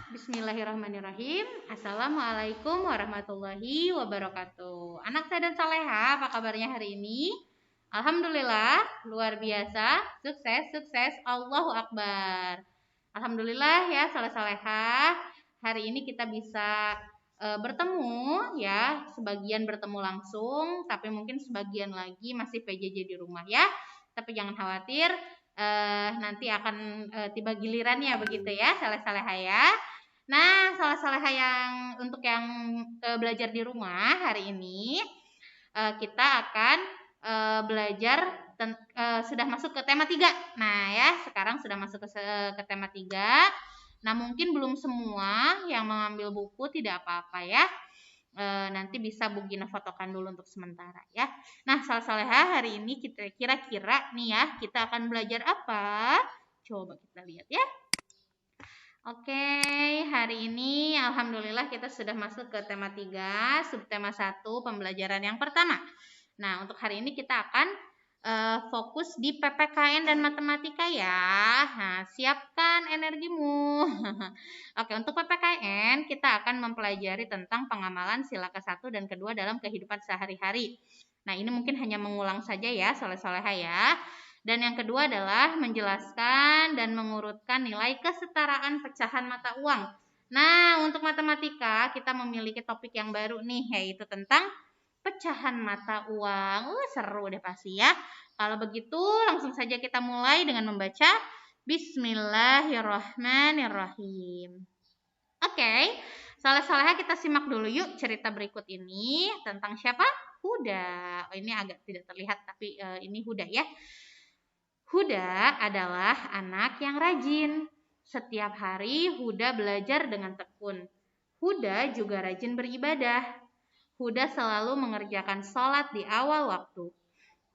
Bismillahirrahmanirrahim. Assalamualaikum warahmatullahi wabarakatuh. Anak saya dan Saleha, apa kabarnya hari ini? Alhamdulillah, luar biasa, sukses, sukses, Allahu Akbar. Alhamdulillah ya, Saleh-Saleha. Hari ini kita bisa bertemu ya, sebagian bertemu langsung, tapi mungkin sebagian lagi masih PJJ di rumah ya. Tapi jangan khawatir, nanti akan tiba gilirannya begitu ya, Saleh-Saleha ya. Nah, Saleh-Saleha yang untuk yang belajar di rumah hari ini, kita akan belajar sudah masuk ke tema 3. Nah ya, sekarang sudah masuk ke tema 3. Nah, mungkin belum semua yang mengambil buku, tidak apa-apa ya. Nanti bisa Bu Gina fotokan dulu untuk sementara ya. Nah, Saleh-Saleha hari ini kita kira-kira nih ya, kita akan belajar apa? Coba kita lihat ya. Oke, hari ini alhamdulillah kita sudah masuk ke tema 3, subtema 1, pembelajaran yang pertama. Nah, untuk hari ini kita akan fokus di PPKN dan matematika ya. Nah, siapkan energimu. Oke, untuk PPKN kita akan mempelajari tentang pengamalan sila ke-1 dan kedua dalam kehidupan sehari-hari. Nah, ini mungkin hanya mengulang saja ya, Saleh-Saleha ya. Dan yang kedua adalah menjelaskan dan mengurutkan nilai kesetaraan pecahan mata uang. Nah, untuk matematika kita memiliki topik yang baru nih, yaitu tentang pecahan mata uang. Seru deh pasti ya. Kalau begitu langsung saja kita mulai dengan membaca Bismillahirrahmanirrahim. Oke, Saleh-Saleha kita simak dulu yuk cerita berikut ini tentang siapa? Huda. Oh, ini agak tidak terlihat tapi ini Huda ya. Huda adalah anak yang rajin. Setiap hari Huda belajar dengan tekun. Huda juga rajin beribadah. Huda selalu mengerjakan sholat di awal waktu.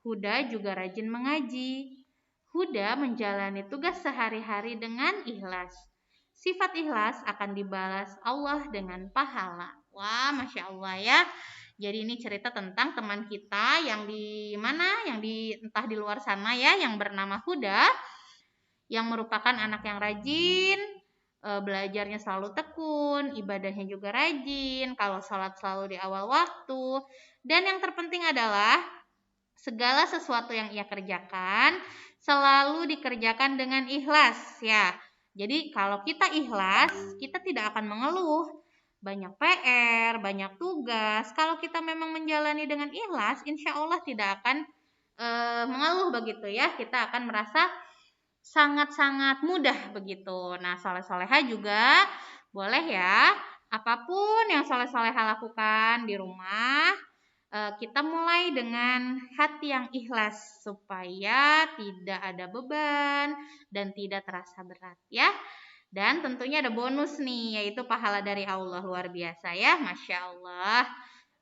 Huda juga rajin mengaji. Huda menjalani tugas sehari-hari dengan ikhlas. Sifat ikhlas akan dibalas Allah dengan pahala. Wah, Masya Allah ya. Jadi ini cerita tentang teman kita yang di mana, yang di entah di luar sana ya, yang bernama Huda, yang merupakan anak yang rajin, belajarnya selalu tekun, ibadahnya juga rajin, kalau sholat selalu di awal waktu, dan yang terpenting adalah segala sesuatu yang ia kerjakan selalu dikerjakan dengan ikhlas ya. Jadi kalau kita ikhlas, kita tidak akan mengeluh. Banyak PR, banyak tugas. Kalau kita memang menjalani dengan ikhlas, insya Allah tidak akan mengeluh begitu ya. Kita akan merasa sangat-sangat mudah begitu. Nah, Saleh-Saleha juga boleh ya, apapun yang Saleh-Saleha lakukan di rumah, kita mulai dengan hati yang ikhlas supaya tidak ada beban dan tidak terasa berat ya. Dan tentunya ada bonus nih, yaitu pahala dari Allah, luar biasa ya, Masya Allah.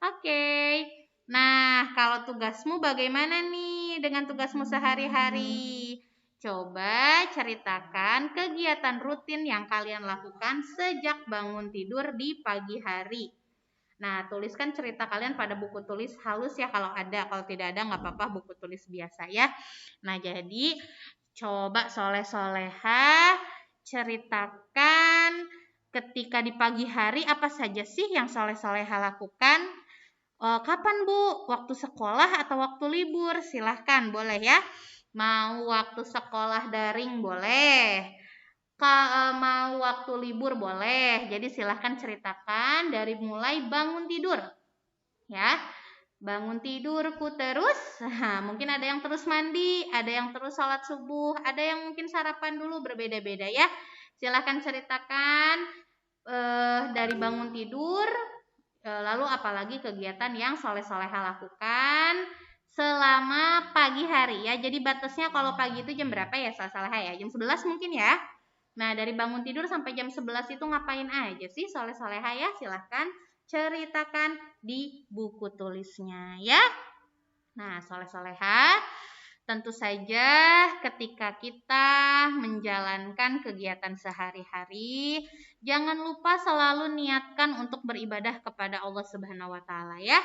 Oke. Nah, kalau tugasmu bagaimana nih dengan tugasmu sehari-hari? Coba ceritakan kegiatan rutin yang kalian lakukan sejak bangun tidur di pagi hari. Nah, tuliskan cerita kalian pada buku tulis halus ya kalau ada. Kalau tidak ada nggak apa-apa, buku tulis biasa ya. Nah, jadi coba Soleh-Soleha ceritakan ketika di pagi hari apa saja sih yang Soleh-Soleha lakukan. Kapan Bu? Waktu sekolah atau waktu libur? Silahkan, boleh ya. Mau waktu sekolah daring boleh, mau waktu libur boleh. Jadi silahkan ceritakan dari mulai bangun tidur ya. Bangun tidurku terus, mungkin ada yang terus mandi, ada yang terus sholat subuh, ada yang mungkin sarapan dulu, berbeda-beda ya. Silahkan ceritakan dari bangun tidur, lalu apalagi kegiatan yang soleh-soleha lakukan selama pagi hari ya. Jadi batasnya kalau pagi itu jam berapa ya Soleh-Soleha ya? Jam 11 mungkin ya. Nah, dari bangun tidur sampai jam 11 itu ngapain aja sih Soleh-Soleha ya? Silahkan ceritakan di buku tulisnya ya. Nah, Soleh-Soleha, tentu saja ketika kita menjalankan kegiatan sehari-hari, jangan lupa selalu niatkan untuk beribadah kepada Allah Subhanahu wa taala ya.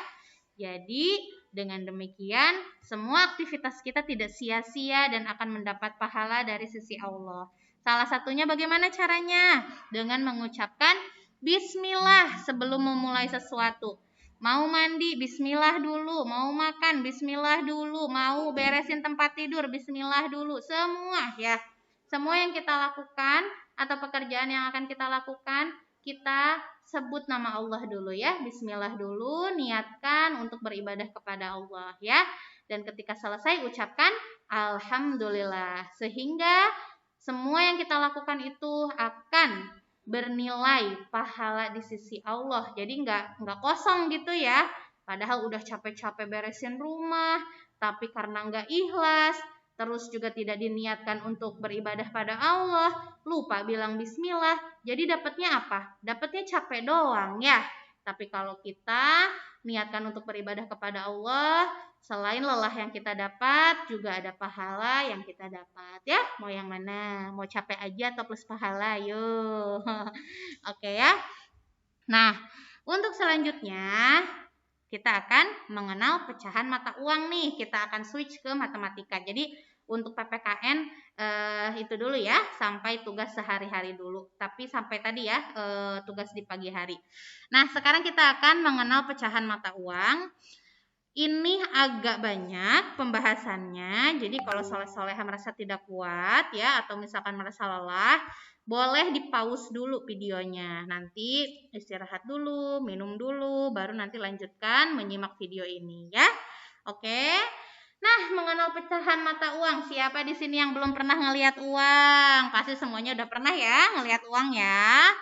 Jadi, dengan demikian semua aktivitas kita tidak sia-sia dan akan mendapat pahala dari sisi Allah. Salah satunya bagaimana caranya? Dengan mengucapkan bismillah sebelum memulai sesuatu. Mau mandi, bismillah dulu. Mau makan, bismillah dulu. Mau beresin tempat tidur, bismillah dulu. Semua ya. Semua yang kita lakukan atau pekerjaan yang akan kita lakukan, kita sebut nama Allah dulu ya. Bismillah dulu, niatkan untuk beribadah kepada Allah ya. Dan ketika selesai ucapkan alhamdulillah. Sehingga semua yang kita lakukan itu akan bernilai pahala di sisi Allah. Jadi nggak kosong gitu ya. Padahal udah capek-capek beresin rumah, tapi karena nggak ikhlas, terus juga tidak diniatkan untuk beribadah pada Allah, lupa bilang bismillah. Jadi dapatnya apa? Dapatnya capek doang ya. Tapi kalau kita niatkan untuk beribadah kepada Allah, selain lelah yang kita dapat, juga ada pahala yang kita dapat ya. Mau yang mana? Mau capek aja atau plus pahala? Yuk. Oke ya. Nah, untuk selanjutnya kita akan mengenal pecahan mata uang nih. Kita akan switch ke matematika. Jadi untuk PPKN itu dulu ya, sampai tugas sehari-hari dulu. Tapi sampai tadi ya tugas di pagi hari. Nah, sekarang kita akan mengenal pecahan mata uang. Ini agak banyak pembahasannya, jadi kalau soleh-soleha merasa tidak kuat ya, atau misalkan merasa lelah, boleh di-pause dulu videonya. Nanti istirahat dulu, minum dulu, baru nanti lanjutkan menyimak video ini ya. Oke. Nah, mengenal pecahan mata uang, siapa di sini yang belum pernah ngelihat uang? Pasti semuanya udah pernah ya ngelihat uang ya.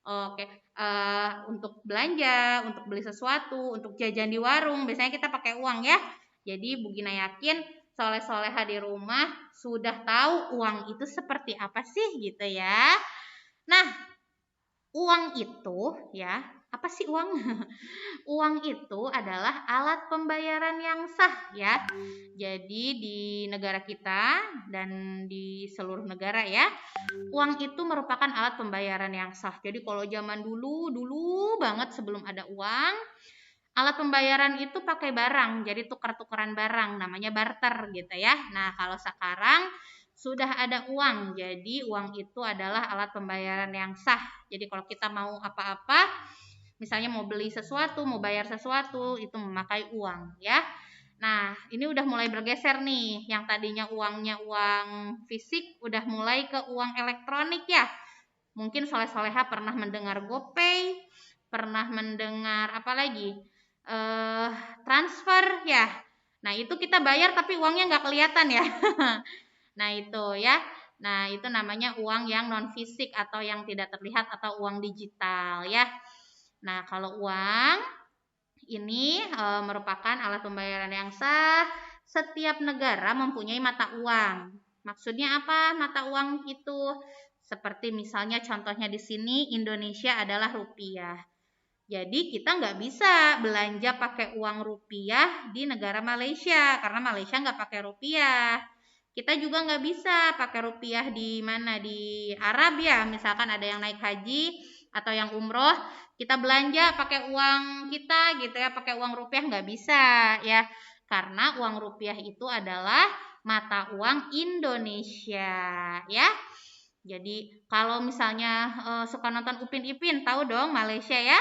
Oke, untuk belanja, untuk beli sesuatu, untuk jajan di warung, biasanya kita pakai uang ya. Jadi Bu Gina yakin soleh-soleha di rumah sudah tahu uang itu seperti apa sih gitu ya. Nah, uang itu ya, apa sih uang? Uang itu adalah alat pembayaran yang sah ya. Jadi di negara kita dan di seluruh negara ya, uang itu merupakan alat pembayaran yang sah. Jadi kalau zaman dulu banget sebelum ada uang, alat pembayaran itu pakai barang. Jadi tukar-tukaran barang, namanya barter gitu ya. Nah, kalau sekarang sudah ada uang. Jadi uang itu adalah alat pembayaran yang sah. Jadi kalau kita mau apa-apa, misalnya mau beli sesuatu, mau bayar sesuatu, itu memakai uang ya. Nah, ini udah mulai bergeser nih. Yang tadinya uangnya uang fisik, udah mulai ke uang elektronik ya. Mungkin soleh-soleha pernah mendengar GoPay, pernah mendengar apa lagi? Transfer ya. Nah, itu kita bayar tapi uangnya nggak kelihatan ya. Nah, itu ya. Nah, itu namanya uang yang non fisik atau yang tidak terlihat atau uang digital ya. Nah, kalau uang ini merupakan alat pembayaran yang sah. Setiap negara mempunyai mata uang. Maksudnya apa mata uang itu? Seperti misalnya contohnya di sini Indonesia adalah rupiah. Jadi kita nggak bisa belanja pakai uang rupiah di negara Malaysia karena Malaysia nggak pakai rupiah. Kita juga nggak bisa pakai rupiah di mana, di Arab ya, misalkan ada yang naik haji atau yang umroh, kita belanja pakai uang kita gitu ya, pakai uang rupiah nggak bisa ya, karena uang rupiah itu adalah mata uang Indonesia ya. Jadi kalau misalnya suka nonton Upin Ipin, tahu dong Malaysia ya,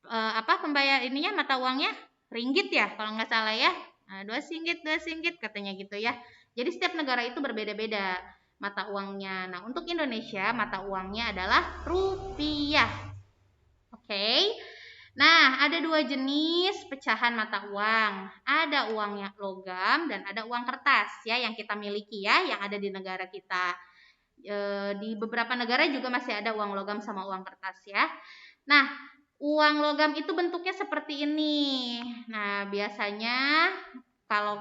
apa pembayar ininya mata uangnya ringgit ya kalau nggak salah ya. Nah, 2 singgit katanya gitu ya. Jadi setiap negara itu berbeda-beda mata uangnya. Nah, untuk Indonesia mata uangnya adalah rupiah. Oke. Nah, ada 2 jenis pecahan mata uang. Ada uangnya logam dan ada uang kertas ya yang kita miliki ya, yang ada di negara kita. Di beberapa negara juga masih ada uang logam sama uang kertas ya. Nah, uang logam itu bentuknya seperti ini. Nah, biasanya kalau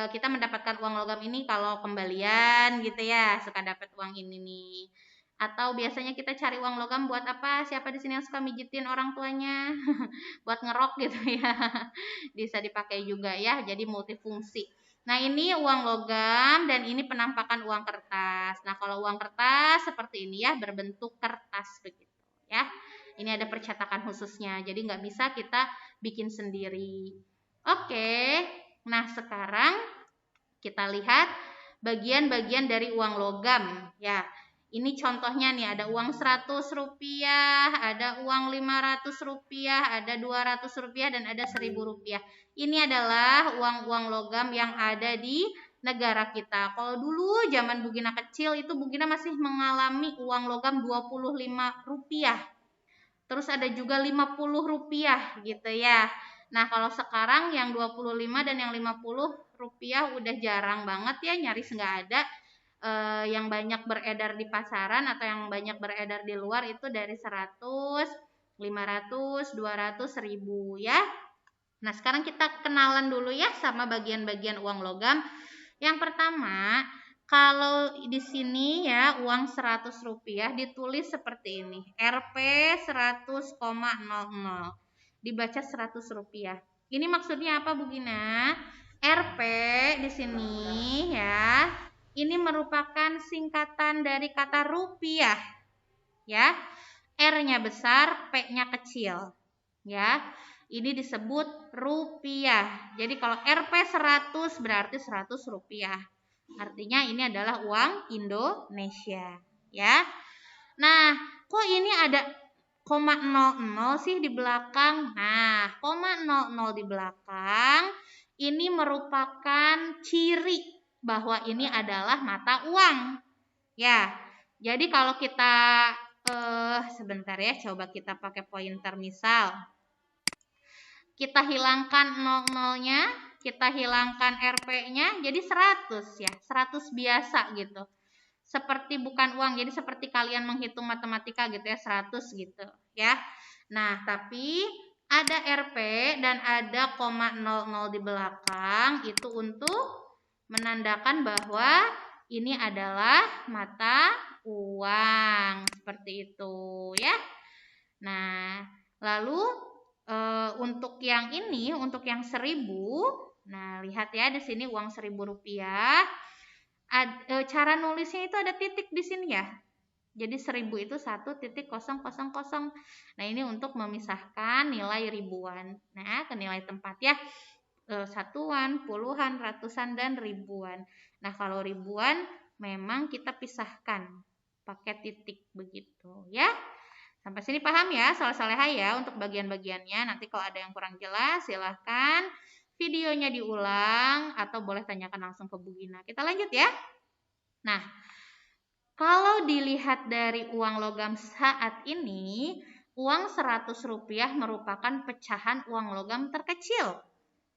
kita mendapatkan uang logam ini kalau kembalian gitu ya, suka dapat uang ini nih. Atau biasanya kita cari uang logam buat apa? Siapa di sini yang suka mijitin orang tuanya? Buat ngerok gitu ya. Bisa dipakai juga ya, jadi multifungsi. Nah, ini uang logam dan ini penampakan uang kertas. Nah, kalau uang kertas seperti ini ya, berbentuk kertas begitu ya. Ini ada percetakan khususnya, jadi nggak bisa kita bikin sendiri. Oke, nah sekarang kita lihat bagian-bagian dari uang logam ya. Ini contohnya nih, ada uang 100 rupiah, ada uang 500 rupiah, ada 200 rupiah, dan ada 1000 rupiah. Ini adalah uang-uang logam yang ada di negara kita. Kalau dulu zaman Bu Gina kecil itu Bu Gina masih mengalami uang logam 25 rupiah. Terus ada juga 50 rupiah gitu ya. Nah, kalau sekarang yang 25 dan yang 50 rupiah udah jarang banget ya, nyaris nggak ada. Yang banyak beredar di pasaran atau yang banyak beredar di luar itu dari 100, 500, 200, 1000 ya. Nah, sekarang kita kenalan dulu ya sama bagian-bagian uang logam. Yang pertama, kalau di sini ya uang 100 rupiah ditulis seperti ini. Rp 100,00. Dibaca 100 rupiah. Ini maksudnya apa Bu Gina? Rp di sini ya. Ini merupakan singkatan dari kata rupiah. Ya. R-nya besar, P-nya kecil. Ya. Ini disebut rupiah. Jadi kalau Rp 100 berarti 100 rupiah. Artinya ini adalah uang Indonesia, ya. Nah, kok ini ada koma 00 sih di belakang? Nah, koma 00 di belakang ini merupakan ciri bahwa ini adalah mata uang. Ya. Jadi kalau kita sebentar ya, coba kita pakai pointer misal. Kita hilangkan 00-nya, kita hilangkan Rp-nya, jadi 100 ya, 100 biasa gitu. Seperti bukan uang, jadi seperti kalian menghitung matematika gitu ya, 100 gitu ya. Nah, tapi ada Rp dan ada koma 00 di belakang, itu untuk menandakan bahwa ini adalah mata uang, seperti itu ya. Nah, lalu untuk yang ini, untuk yang 1000, nah lihat ya di sini uang 1000 rupiah. Cara nulisnya itu ada titik di sini ya. Jadi 1000 itu 1.000. Nah, ini untuk memisahkan nilai ribuan. Nah, ke nilai tempat ya. Satuan, puluhan, ratusan, dan ribuan. Nah, kalau ribuan memang kita pisahkan pakai titik begitu ya. Sampai sini paham ya, soleh-soleha ya untuk bagian-bagiannya. Nanti kalau ada yang kurang jelas silahkan videonya diulang atau boleh tanyakan langsung ke Bu Gina. Kita lanjut ya. Nah, kalau dilihat dari uang logam saat ini, uang 100 rupiah merupakan pecahan uang logam terkecil.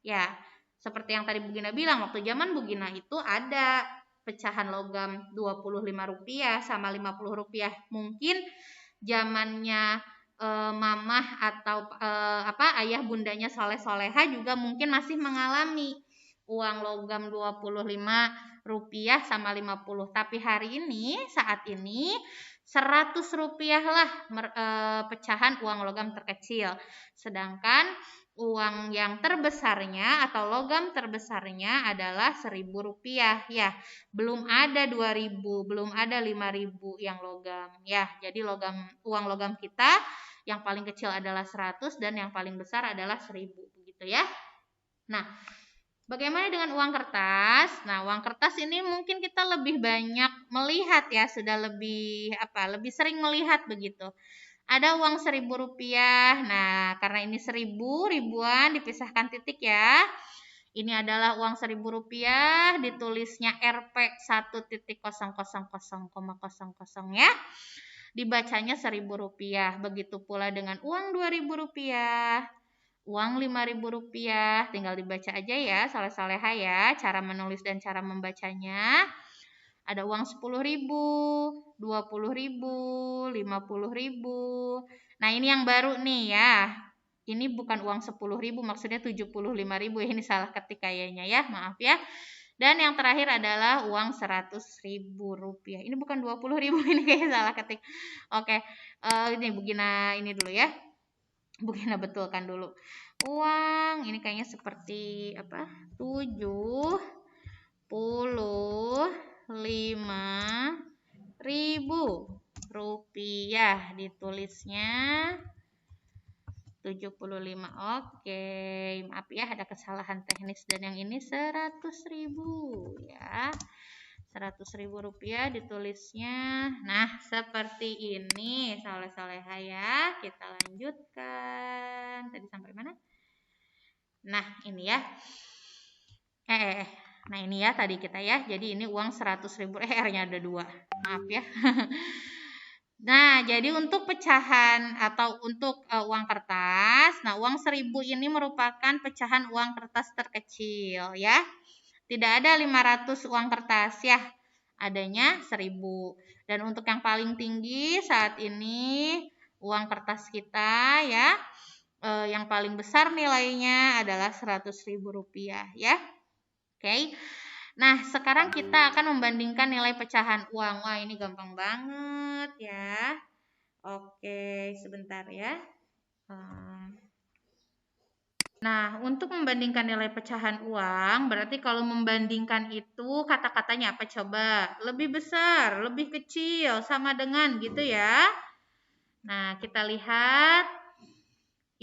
Ya, seperti yang tadi Bu Gina bilang, waktu zaman Bu Gina itu ada pecahan logam 25 rupiah sama 50 rupiah. Mungkin zamannya mamah atau ayah bundanya soleh-soleha juga mungkin masih mengalami uang logam 25 rupiah sama 50. Tapi hari ini, saat ini 100 rupiah lah pecahan uang logam terkecil. Sedangkan uang yang terbesarnya atau logam terbesarnya adalah 1000 rupiah ya. Belum ada 2000, belum ada 5000 yang logam ya. Jadi uang logam kita yang paling kecil adalah 100 dan yang paling besar adalah 1000 begitu ya. Nah, bagaimana dengan uang kertas? Nah, uang kertas ini mungkin kita lebih banyak melihat ya, sudah lebih sering melihat begitu. Ada uang 1000 rupiah. Nah, karena ini 1000, ribuan dipisahkan titik ya. Ini adalah uang 1000 rupiah, ditulisnya Rp 1.000,00 ya. Dibacanya 1000 rupiah. Begitu pula dengan uang 2000 rupiah. Uang 5000 rupiah, tinggal dibaca aja ya, soleh-soleha ya, cara menulis dan cara membacanya. Ada uang 10.000, 20.000, 50.000. Nah, ini yang baru nih ya. Ini bukan uang 10.000, maksudnya 75.000 ya. Ini salah ketik kayaknya ya, maaf ya. Dan yang terakhir adalah uang 100.000 rupiah. Ini bukan 20.000, ini kayaknya salah ketik. Oke, ini Bu Gina ini dulu ya. Bu Gina betulkan dulu. Uang ini kayaknya seperti 75.000 rupiah, ditulisnya 75. Oke, maaf ya ada kesalahan teknis. Dan yang ini 100.000 ya. 100.000 rupiah ditulisnya. Nah, seperti ini soleh-soleha ya. Kita lanjutkan. Tadi sampai mana? Nah, ini ya. Nah ini ya tadi kita ya. Jadi ini uang 100.000. R-nya ada 2. Maaf ya. Nah, jadi untuk pecahan atau untuk uang kertas, nah uang 1.000 ini merupakan pecahan uang kertas terkecil ya. Tidak ada 500 uang kertas ya. Adanya 1.000. Dan untuk yang paling tinggi saat ini uang kertas kita ya, yang paling besar nilainya adalah 100.000 rupiah ya. Oke. Nah, sekarang kita akan membandingkan nilai pecahan uang. Wah, ini gampang banget ya. Oke, sebentar ya. Nah, untuk membandingkan nilai pecahan uang, berarti kalau membandingkan itu kata-katanya apa coba? Lebih besar, lebih kecil, sama dengan gitu ya. Nah, kita lihat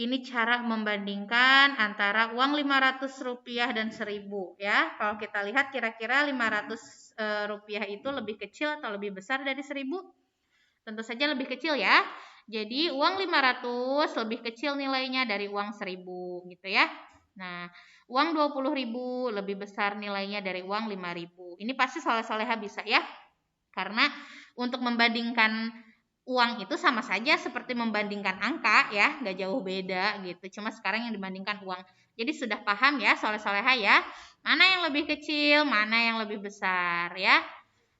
ini cara membandingkan antara uang 500 rupiah dan 1.000 ya. Kalau kita lihat kira-kira 500 rupiah itu lebih kecil atau lebih besar dari 1.000? Tentu saja lebih kecil ya. Jadi uang 500 lebih kecil nilainya dari uang 1.000 gitu ya. Nah, uang 20.000 lebih besar nilainya dari uang 5.000. Ini pasti soleh-soleha bisa ya. Karena untuk membandingkan uang itu sama saja seperti membandingkan angka ya, nggak jauh beda gitu. Cuma sekarang yang dibandingkan uang. Jadi sudah paham ya soleh-soleha ya, mana yang lebih kecil, mana yang lebih besar ya.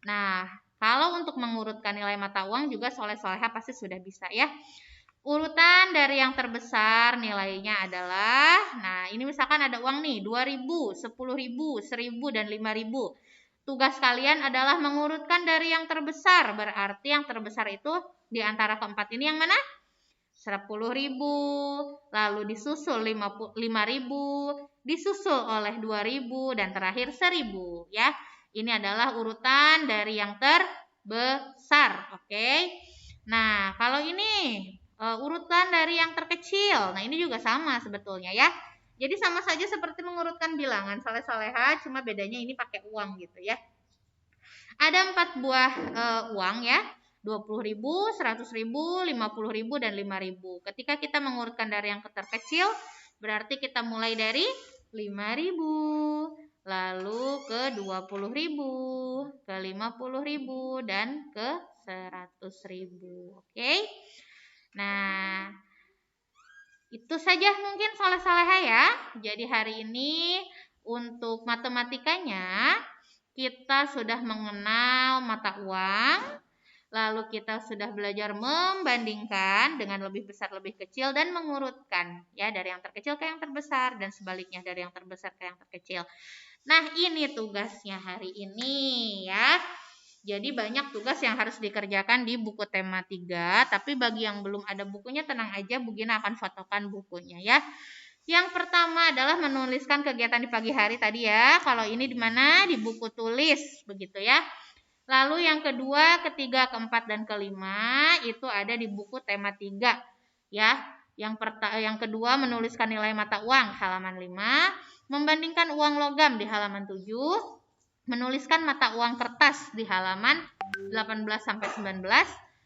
Nah, kalau untuk mengurutkan nilai mata uang juga soleh-soleha pasti sudah bisa ya. Urutan dari yang terbesar nilainya adalah, nah ini misalkan ada uang nih 2.000, 10.000, 1.000, dan 5.000. Tugas kalian adalah mengurutkan dari yang terbesar, berarti yang terbesar itu di antara keempat ini yang mana? 10.000, lalu disusul 5.000, disusul oleh 2.000, dan terakhir 1.000 ya. Ini adalah urutan dari yang terbesar, oke? Nah, kalau ini urutan dari yang terkecil, nah ini juga sama sebetulnya ya. Jadi sama saja seperti mengurutkan bilangan soleh-soleha, cuma bedanya ini pakai uang gitu ya. Ada 4 buah uang ya. 20.000, 100.000, 50.000, dan 5.000. Ketika kita mengurutkan dari yang terkecil, berarti kita mulai dari 5.000, lalu ke 20.000, ke 50.000, dan ke 100.000. Oke. Nah, itu saja mungkin soleh-soleha ya. Jadi hari ini untuk matematikanya kita sudah mengenal mata uang, lalu kita sudah belajar membandingkan dengan lebih besar lebih kecil dan mengurutkan ya dari yang terkecil ke yang terbesar dan sebaliknya dari yang terbesar ke yang terkecil. Nah, ini tugasnya hari ini ya. Jadi banyak tugas yang harus dikerjakan di buku tema 3, tapi bagi yang belum ada bukunya tenang aja, Bu Gina akan fotokan bukunya ya. Yang pertama adalah menuliskan kegiatan di pagi hari tadi ya. Kalau ini di mana? Di buku tulis, begitu ya. Lalu yang kedua, ketiga, keempat, dan kelima itu ada di buku tema 3 ya. Yang kedua menuliskan nilai mata uang halaman 5, membandingkan uang logam di halaman 7, menuliskan mata uang kertas di halaman 18 sampai 19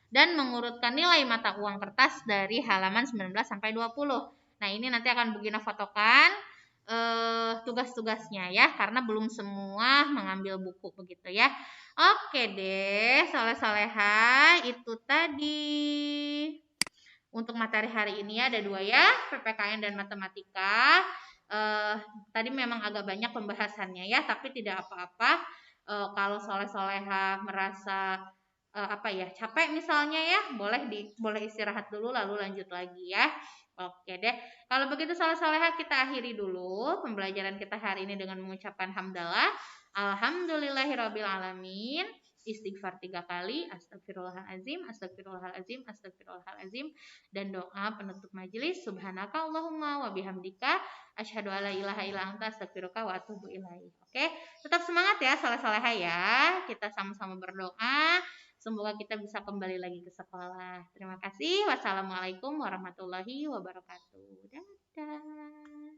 dan mengurutkan nilai mata uang kertas dari halaman 19 sampai 20. Nah, ini nanti akan Bu Gina fotokan tugas-tugasnya ya, karena belum semua mengambil buku begitu ya. Oke deh, soleh-soleha, itu tadi. Untuk materi hari ini ada 2 ya, PPKN dan matematika. Tadi memang agak banyak pembahasannya ya, tapi tidak apa-apa. Kalau soleh-soleha merasa capek misalnya ya, boleh istirahat dulu lalu lanjut lagi ya. Oke deh. Kalau begitu soleh-soleha kita akhiri dulu pembelajaran kita hari ini dengan mengucapkan hamdalah. Alhamdulillahirabbil alamin. Istighfar 3 kali, astagfirullahalazim, astagfirullahalazim, astagfirullahalazim, dan doa penutup majelis, subhanaka Allahumma wa bihamdika asyhadu alla ilaha illa anta astaghfiruka wa atubu ilaik. Oke, tetap semangat ya soleh-soleha ya. Kita sama-sama berdoa semoga kita bisa kembali lagi ke sekolah. Terima kasih. Wassalamualaikum warahmatullahi wabarakatuh. Dadah.